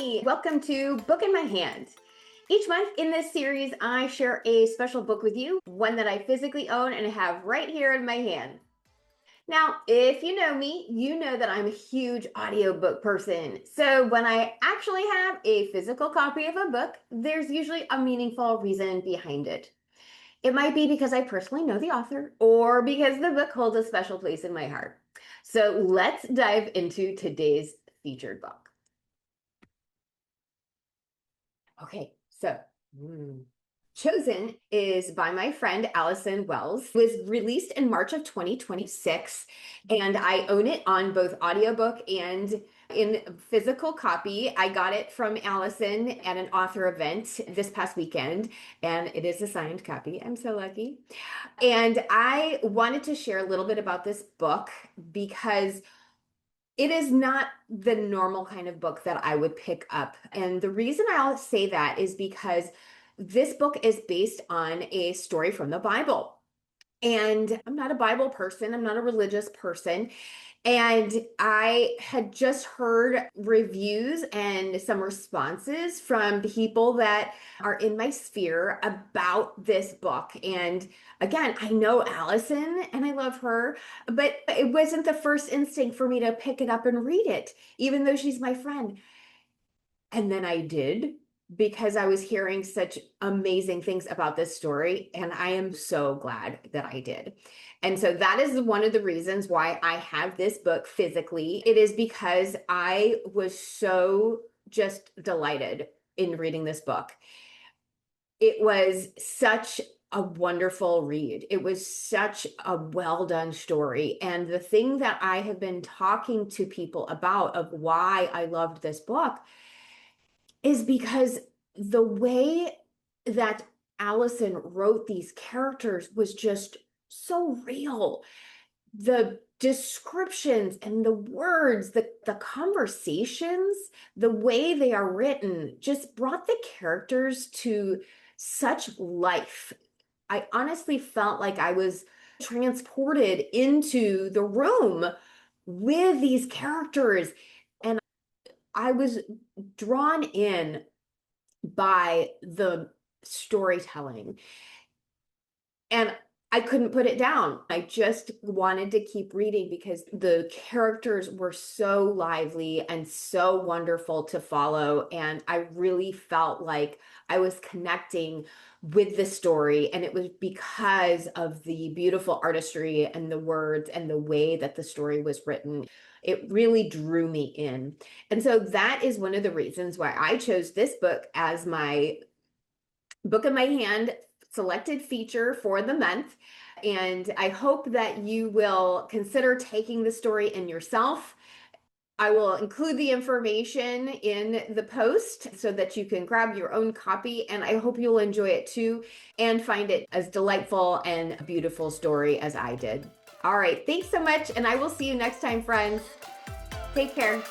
Lainey. Welcome to Book in My Hand. Each month in this series, I share a special book with you, one that I physically own and have right here in my hand. Now, if you know me, you know that I'm a huge audiobook person. So when I actually have a physical copy of a book, there's usually a meaningful reason behind it. It might be because I personally know the author or because the book holds a special place in my heart. So let's dive into today's featured book. Okay, so Chosen is by my friend Allison Wells. It was released in March of 2026, and I own it on both audiobook and in physical copy. I got it from Allison at an author event this past weekend, and it is a signed copy. I'm so lucky. And I wanted to share a little bit about this book because it is not the normal kind of book that I would pick up. And the reason I'll say that is because this book is based on a story from the Bible. And I'm not a Bible person, I'm not a religious person. And I had just heard reviews and some responses from people that are in my sphere about this book. And again, I know Allison and I love her, but it wasn't the first instinct for me to pick it up and read it, even though she's my friend. And then I did because I was hearing such amazing things about this story. And I am so glad that I did. And so that is one of the reasons why I have this book physically. It is because I was so just delighted in reading this book. It was such a wonderful read. It was such a well done story. And the thing that I have been talking to people about of why I loved this book is because the way that Allison wrote these characters was just so real. The descriptions and the words, the conversations, the way they are written just brought the characters to such life. I honestly felt like I was transported into the room with these characters. And I was drawn in by the storytelling. And I couldn't put it down. I just wanted to keep reading because the characters were so lively and so wonderful to follow. And I really felt like I was connecting with the story. And it was because of the beautiful artistry and the words and the way that the story was written. It really drew me in. And so that is one of the reasons why I chose this book as my book in my hand selected feature for the month. And I hope that you will consider taking the story in yourself. I will include the information in the post so that you can grab your own copy, and I hope you'll enjoy it too and find it as delightful and a beautiful story as I did. All right, thanks so much, and I will see you next time, friends. Take care.